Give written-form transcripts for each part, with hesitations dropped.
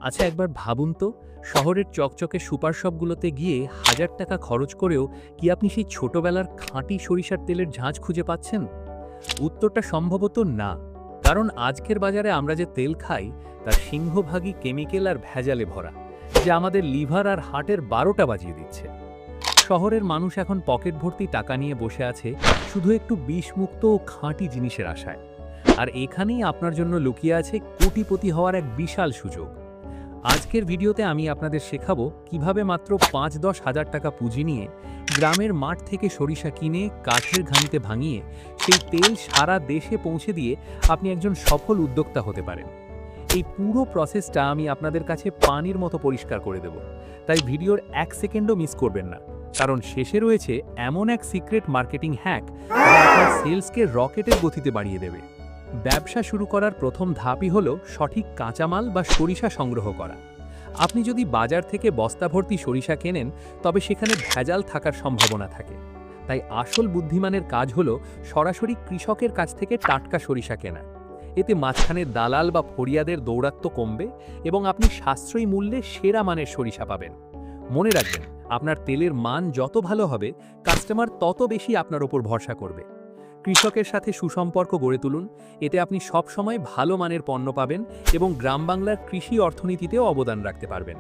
আচ্ছা, একবার ভাবুন তো, শহরের চকচকে সুপার শপগুলোতে গিয়ে হাজার টাকা খরচ করেও কি আপনি সেই ছোটবেলার খাঁটি সরিষার তেলের ঝাঁঝ খুঁজে পাচ্ছেন? উত্তরটা সম্ভবত না। কারণ আজকের বাজারে আমরা যে তেল খাই তার সিংহভাগই কেমিক্যাল আর ভেজালে ভরা, যা আমাদের লিভার আর হার্টের 12টা বাজিয়ে দিচ্ছে। শহরের মানুষ এখন পকেট ভর্তি টাকা নিয়ে বসে আছে শুধু একটু বিষমুক্ত ও খাঁটি জিনিসের আশায়। আর এখানেই আপনার জন্য লুকিয়ে আছে কোটিপতি হওয়ার এক বিশাল সুযোগ। আজকের ভিডিওতে আমি আপনাদের শেখাবো কিভাবে মাত্র ৫-১০ হাজার টাকা পুঁজি নিয়ে গ্রামের মাঠ থেকে সরিষা কিনে কাঠের ঘানিতে ভাঙিয়ে সেই তেল সারা দেশে পৌঁছে দিয়ে আপনি একজন সফল উদ্যোক্তা হতে পারেন। এই পুরো প্রসেসটা আমি আপনাদের কাছে পানির মতো পরিষ্কার করে দেব, তাই ভিডিওর 1 সেকেন্ডও মিস করবেন না, কারণ শেষে রয়েছে এমন এক সিক্রেট মার্কেটিং হ্যাক যা আপনার সেলসকে রকেটের গতিতে বাড়িয়ে দেবে। ব্যবসা শুরু করার প্রথম ধাপই হলো সঠিক কাঁচামাল বা সরিষা সংগ্রহ করা। আপনি যদি বাজার থেকে বস্তা ভর্তি সরিষা কেনেন, তবে সেখানে ভেজাল থাকার সম্ভাবনা থাকে। তাই আসল বুদ্ধিমানের কাজ হলো সরাসরি কৃষকের কাছ থেকে টাটকা সরিষা কেনা। এতে মাঝখানে দালাল বা ফড়িয়াদের দৌরাত্ম্য কমবে এবং আপনি সাশ্রয়ী মূল্যে সেরা মানের সরিষা পাবেন। মনে রাখবেন, আপনার তেলের মান যত ভালো হবে, কাস্টমার তত বেশি আপনার ওপর ভরসা করবে। কৃষকের সাথে সুসম্পর্ক গড়ে তুলুন, এতে আপনি সব সময় ভালো মানের পণ্য পাবেন এবং গ্রাম বাংলার কৃষি অর্থনীতিতেও অবদান রাখতে পারবেন।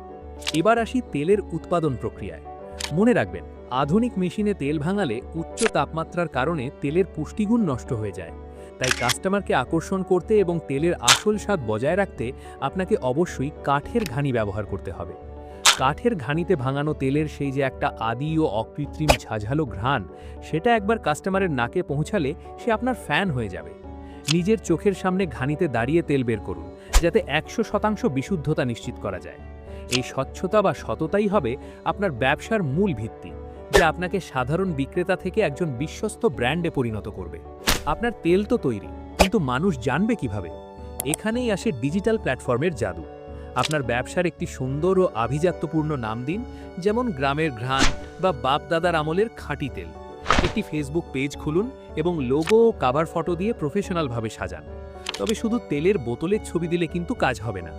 এবার আসি তেলের উৎপাদন প্রক্রিয়ায়। মনে রাখবেন, আধুনিক মেশিনে তেল ভাঙালে উচ্চ তাপমাত্রার কারণে তেলের পুষ্টিগুণ নষ্ট হয়ে যায়। তাই কাস্টমারকে আকর্ষণ করতে এবং তেলের আসল স্বাদ বজায় রাখতে আপনাকে অবশ্যই কাঠের ঘানি ব্যবহার করতে হবে। কাঠের ঘানিতে ভাঙানো তেলের সেই যে একটা আদি ও অকৃত্রিম ঝাঝালো ঘ্রাণ, সেটা একবার কাস্টমারের নাকে পৌঁছালে সে আপনার ফ্যান হয়ে যাবে। নিজের চোখের সামনে ঘানিতে দাঁড়িয়ে তেল বের করুন, যাতে 100% বিশুদ্ধতা নিশ্চিত করা যায়। এই স্বচ্ছতা বা সততাই হবে আপনার ব্যবসার মূল ভিত্তি, যা আপনাকে সাধারণ বিক্রেতা থেকে একজন বিশ্বস্ত ব্র্যান্ডে পরিণত করবে। আপনার তেল তো তৈরি, কিন্তু মানুষ জানবে কিভাবে? এখানেই আসে ডিজিটাল প্ল্যাটফর্মের জাদু। আপনার ব্যবসার একটি সুন্দর ও আভিজাত্যপূর্ণ নাম দিন, যেমন গ্রামের ঘ্রাণ বা বাপ দাদার আমলের খাঁটি তেল। একটি ফেসবুক পেজ খুলুন এবং লোগো ও কাভার ফটো দিয়ে প্রফেশনালভাবে সাজান। তবে শুধু তেলের বোতলের ছবি দিলে কিন্তু কাজ হবে না।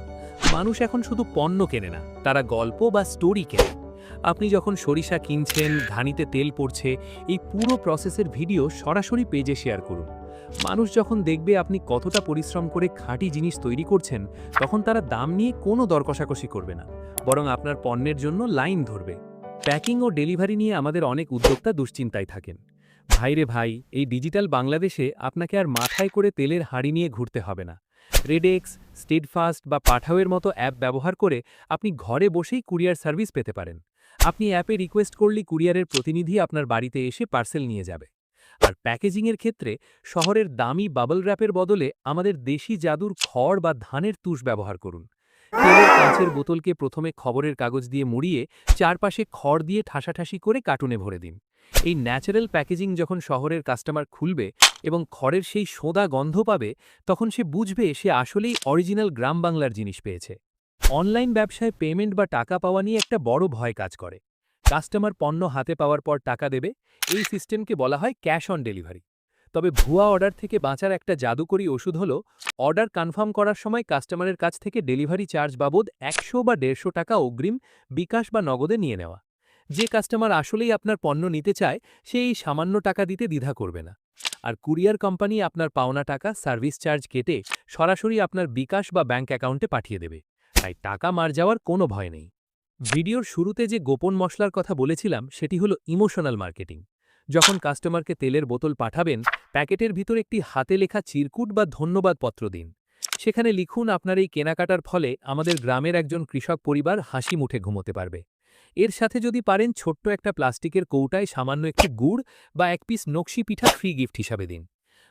মানুষ এখন শুধু পণ্য কেনে না, তারা গল্প বা স্টোরি কেনে। আপনি যখন সরিষা কিনছেন, ঘানিতে তেল পড়ছে, এই পুরো প্রসেসের ভিডিও সরাসরি পেজে শেয়ার করুন। মানুষ যখন দেখবে আপনি কতটা পরিশ্রম করে খাঁটি জিনিস তৈরি করছেন, তখন তারা দাম নিয়ে কোনো দর কষাকষি করবে না, বরং আপনার পণ্যের জন্য লাইন ধরবে। প্যাকিং ও ডেলিভারি নিয়ে আমাদের অনেক উদ্যোক্তা দুশ্চিন্তায় থাকেন। ভাইরে ভাই, এই ডিজিটাল বাংলাদেশে আপনাকে আর মাথায় করে তেলের হাঁড়ি নিয়ে ঘুরতে হবে না। রেডেক্স, স্টেডফাস্ট বা পাঠাওয়ের মতো অ্যাপ ব্যবহার করে আপনি ঘরে বসেই কুরিয়ার সার্ভিস পেতে পারেন। আপনি অ্যাপে রিকোয়েস্ট করলেই কুরিয়ারের প্রতিনিধি আপনার বাড়িতে এসে পার্সেল নিয়ে যাবে। আর প্যাকেজিংয়ের ক্ষেত্রে শহরের দামি বাবল র্যাপের বদলে আমাদের দেশি জাদুর খড় বা ধানের তুষ ব্যবহার করুন। তেলের কাঁচের বোতলকে প্রথমে খবরের কাগজ দিয়ে মুড়িয়ে চারপাশে খড় দিয়ে ঠাসাঠাসি করে কার্টুনে ভরে দিন। এই ন্যাচারাল প্যাকেজিং যখন শহরের কাস্টমার খুলবে এবং খড়ের সেই সোঁদা গন্ধ পাবে, তখন সে বুঝবে সে আসলেই অরিজিনাল গ্রাম বাংলার জিনিস পেয়েছে। অনলাইন ব্যবসায় পেমেন্ট বা টাকা পাওয়া নিয়ে একটা বড় ভয় কাজ করে। কাস্টমার পণ্য হাতে পাওয়ার পর টাকা দেবে, এই সিস্টেমকে বলা হয় ক্যাশ অন ডেলিভারি। তবে ভুয়া অর্ডার থেকে বাঁচার একটা জাদুকরী ওষুধ হলো, অর্ডার কনফার্ম করার সময় কাস্টমারের কাছ থেকে ডেলিভারি চার্জ বাবদ 100 বা 150 টাকা অগ্রিম বিকাশ বা নগদে নিয়ে নেওয়া। যে কাস্টমার আসলেই আপনার পণ্য নিতে চায়, সে এই সামান্য টাকা দিতে দ্বিধা করবে না। আর কুরিয়ার কোম্পানি আপনার পাওনা টাকা সার্ভিস চার্জ কেটে সরাসরি আপনার বিকাশ বা ব্যাংক অ্যাকাউন্টে পাঠিয়ে দেবে। তাই টাকা মার যাওয়ার কোনো ভয় নেই। ভিডিওর শুরুতে যে গোপন মশলার কথা বলেছিলাম, সেটি হলো ইমোশনাল মার্কেটিং। যখন কাস্টমারকে তেলের বোতল পাঠাবেন, প্যাকেটের ভিতর একটি হাতে লেখা চিরকুট বা ধন্যবাদ পত্র দিন। সেখানে লিখুন, আপনার এই কেনাকাটার ফলে আমাদের গ্রামের একজন কৃষক পরিবার হাসি মুখে ঘুমোতে পারবে। এর সাথে যদি পারেন, ছোট্ট একটা প্লাস্টিকের কৌটায় সামান্য একটু গুড় বা এক পিস নকশি পিঠা ফ্রি গিফট হিসাবে দিন।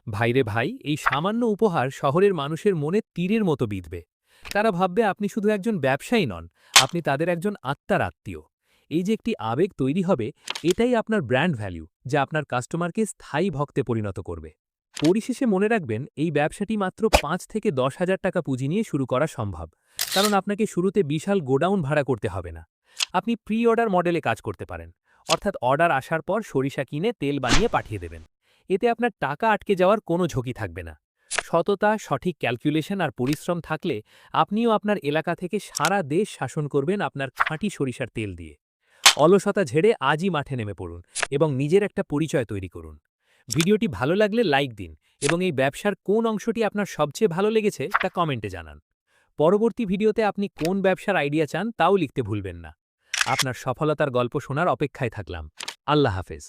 ভাইরে ভাই, এই সামান্য উপহার শহরের মানুষের মনে তীরের মতো বিঁধবে। তারা ভাববে আপনি শুধু একজন ব্যবসায়ী নন, আপনি তাদের একজন আত্মার আত্মীয়। এই যে একটি আবেগ তৈরি হবে, এটাই আপনার ব্র্যান্ড ভ্যালু, যা আপনার কাস্টমারকে স্থায়ী ভক্তে পরিণত করবে। পরিশেষে মনে রাখবেন, এই ব্যবসাটি মাত্র 5 থেকে 10 হাজার টাকা পুঁজি নিয়ে শুরু করা সম্ভব, কারণ আপনাকে শুরুতে বিশাল গোডাউন ভাড়া করতে হবে না। আপনি প্রি অর্ডার মডেলে কাজ করতে পারেন, অর্থাৎ অর্ডার আসার পর সরিষা কিনে তেল বানিয়ে পাঠিয়ে দেবেন। এতে আপনার টাকা আটকে যাওয়ার কোনো ঝুঁকি থাকবে না। সততা, সঠিক ক্যালকুলেশন আর পরিশ্রম থাকলে আপনিও আপনার এলাকা থেকে সারা দেশ শাসন করবেন আপনার খাঁটি সরিষার তেল দিয়ে। অলসতা ঝেড়ে আজই মাঠে নেমে পড়ুন এবং নিজের একটা পরিচয় তৈরি করুন। ভিডিওটি ভালো লাগলে লাইক দিন এবং এই ব্যবসার কোন অংশটি আপনার সবচেয়ে ভালো লেগেছে তা কমেন্টে জানান। পরবর্তী ভিডিওতে আপনি কোন ব্যবসার আইডিয়া চান তাও লিখতে ভুলবেন না। আপনার সফলতার গল্প শোনার অপেক্ষায় থাকলাম। আল্লাহ হাফেজ।